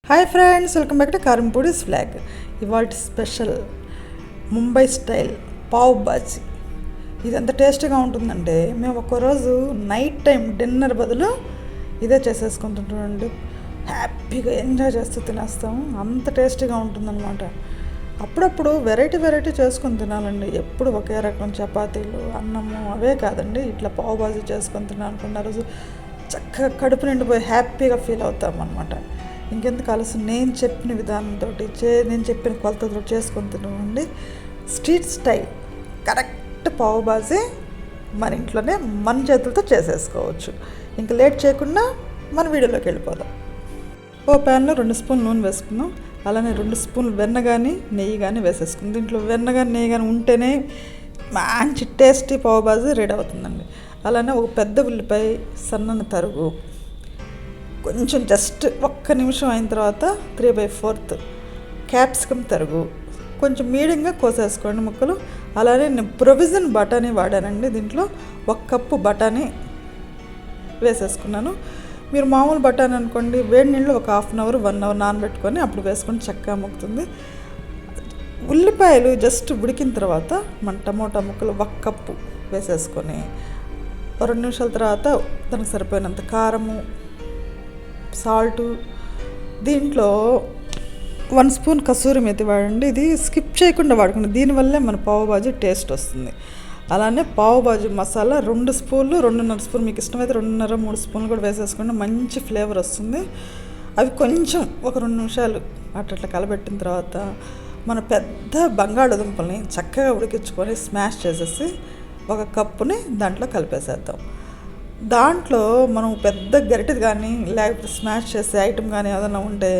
Hi friends, welcome back to Karyampudi'sVlog. ఇవాళ special Mumbai style pav bhaji. ఇది ఎంత టేస్టీగా ఉంటుందంటే మేము ఒక్కరోజు నైట్ టైం డిన్నర్ బదులు ఇదే చేసేసుకుంటుంటామండి. హ్యాపీగా ఎంజాయ్ చేస్తూ తినేస్తాము. అంత టేస్టీగా ఉంటుందన్నమాట. అప్పుడప్పుడు వెరైటీ చేసుకొని తినాలండి. ఎప్పుడు ఒకే రకం చపాతీలు అన్నము అవే కాదండి. ఇట్లా పావ్ బాజీ చేసుకొని తినాలనుకున్న రోజు చక్కగా కడుపు నిండిపోయి హ్యాపీగా ఫీల్ అవుతాం అన్నమాట. ఇంకెందుకు ఆలస్యం, నేను చెప్పిన విధానంతో నేను చెప్పిన కొలతతో చేసుకొని తినండి. Street style correct pav bhaji మన ఇంట్లోనే మన చేతులతో చేసేసుకోవచ్చు. ఇంకా లేట్ చేయకుండా మన వీడియోలోకి వెళ్ళిపోదాం. ఓ ప్యాన్లో 2 స్పూన్లు నూనె వేసుకుందాం. అలానే 2 స్పూన్లు వెన్న కానీ నెయ్యి కానీ వేసేసుకుందాం. దీంట్లో వెన్న కానీ నెయ్యి కానీ ఉంటేనే మంచి టేస్టీ పావ్ బాజీ రెడీ అవుతుందండి. అలానే ఒక పెద్ద ఉల్లిపాయ సన్నని తరుగు, కొంచెం జస్ట్ 1 నిమిషం అయిన తర్వాత 3/4 క్యాప్సికమ్ తరుగు, కొంచెం మీడియంగా కోసేసుకోండి ముక్కలు. అలానే నేను ప్రొవిజన్ బఠానీ వాడానండి. దీంట్లో 1 కప్పు బఠానీ వేసేసుకున్నాను. మీరు మామూలు బఠానీ అనుకోండి, వేడి నీళ్ళు ఒక 1/2 అవర్ 1 అవర్ నానబెట్టుకొని అప్పుడు వేసుకొని చక్కగా ముక్కుతుంది. ఉల్లిపాయలు జస్ట్ ఉడికిన తర్వాత మన టమోటా ముక్కలు 1 కప్పు వేసేసుకొని 2 నిమిషాల తర్వాత దానికి సరిపోయినంత కారము, సాల్టు, దీంట్లో 1 స్పూన్ కసూరి మెతి వాడండి. ఇది స్కిప్ చేయకుండా వాడుకోండి. దీనివల్లే మన పావ్ బాజీ టేస్ట్ వస్తుంది. అలానే పావ్ బాజీ మసాలా 2 స్పూన్లు 2.5 స్పూన్, మీకు ఇష్టమైతే 2.5-3 స్పూన్లు కూడా వేసేసుకోండి. మంచి ఫ్లేవర్ వస్తుంది. అవి కొంచెం ఒక 2 నిమిషాలు అట్లా కలబెట్టిన తర్వాత మన పెద్ద బంగాళదుంపల్ని చక్కగా ఉడికించుకొని స్మాష్ చేసేసి 1 కప్పుని దాంట్లో కలిపేసేద్దాం. దాంట్లో మనం పెద్ద గరిటెది కానీ లేకపోతే స్మాష్ చేసే ఐటమ్ కానీ ఏదైనా ఉంటే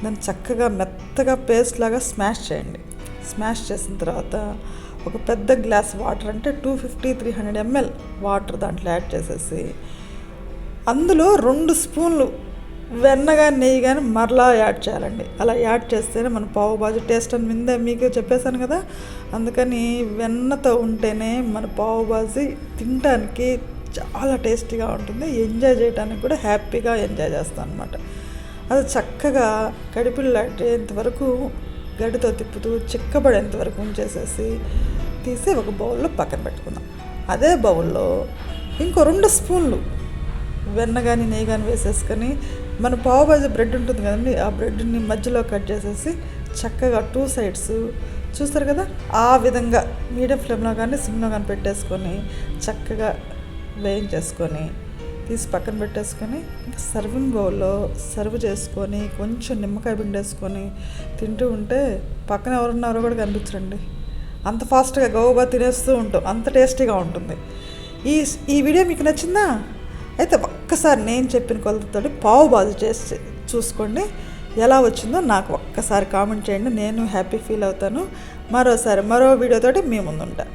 దాన్ని చక్కగా మెత్తగా పేస్ట్ లాగా స్మాష్ చేయండి. స్మాష్ చేసిన తర్వాత ఒక పెద్ద గ్లాస్ వాటర్, అంటే 250-300 ml వాటర్ దాంట్లో యాడ్ చేసేసి అందులో 2 స్పూన్లు వెన్న కానీ నెయ్యి కానీ మరలా యాడ్ చేయాలండి. అలా యాడ్ చేస్తేనే మన పావ్ బాజీ టేస్ట్ అని ముందే మీకు చెప్పేశాను కదా. అందుకని వెన్నతో ఉంటేనే మన పావ్ బాజీ తినడానికి చాలా టేస్టీగా ఉంటుంది. ఎంజాయ్ చేయడానికి కూడా హ్యాపీగా ఎంజాయ్ చేస్తాను అనమాట. అది చక్కగా కడిపిల్లాడేంత వరకు గడితో తిప్పుతూ చిక్కబడేంత వరకు ఉంచేసేసి తీసి ఒక బౌల్లో పక్కన పెట్టుకుందాం. అదే బౌల్లో ఇంకో 2 స్పూన్లు వెన్న కానీ నెయ్యి కానీ వేసేసుకొని మన పావ్ బాజీ బ్రెడ్ ఉంటుంది కదండి, ఆ బ్రెడ్ని మధ్యలో కట్ చేసేసి చక్కగా 2 సైడ్స్ చూస్తారు కదా, ఆ విధంగా మీడియం ఫ్లేమ్లో కానీ సిమ్లో కానీ పెట్టేసుకొని చక్కగా వేయించేసుకొని తీసి పక్కన పెట్టేసుకొని ఇంకా సర్వింగ్ బౌల్లో సర్వ్ చేసుకొని కొంచెం నిమ్మకాయ పిండేసుకొని తింటూ ఉంటే పక్కన ఎవరున్నారో కూడా కనిపించండి. అంత ఫాస్ట్గా గౌబా తినేస్తూ ఉంటాం, అంత టేస్టీగా ఉంటుంది. ఈ వీడియో మీకు నచ్చిందా? అయితే ఒక్కసారి నేను చెప్పిన కొలతతో పావ్ బాజీ చేసి చూసుకోండి. ఎలా వచ్చిందో నాకు ఒక్కసారి కామెంట్ చేయండి. నేను హ్యాపీ ఫీల్ అవుతాను. మరో వీడియోతోటి మీ ముందు ఉంటాను.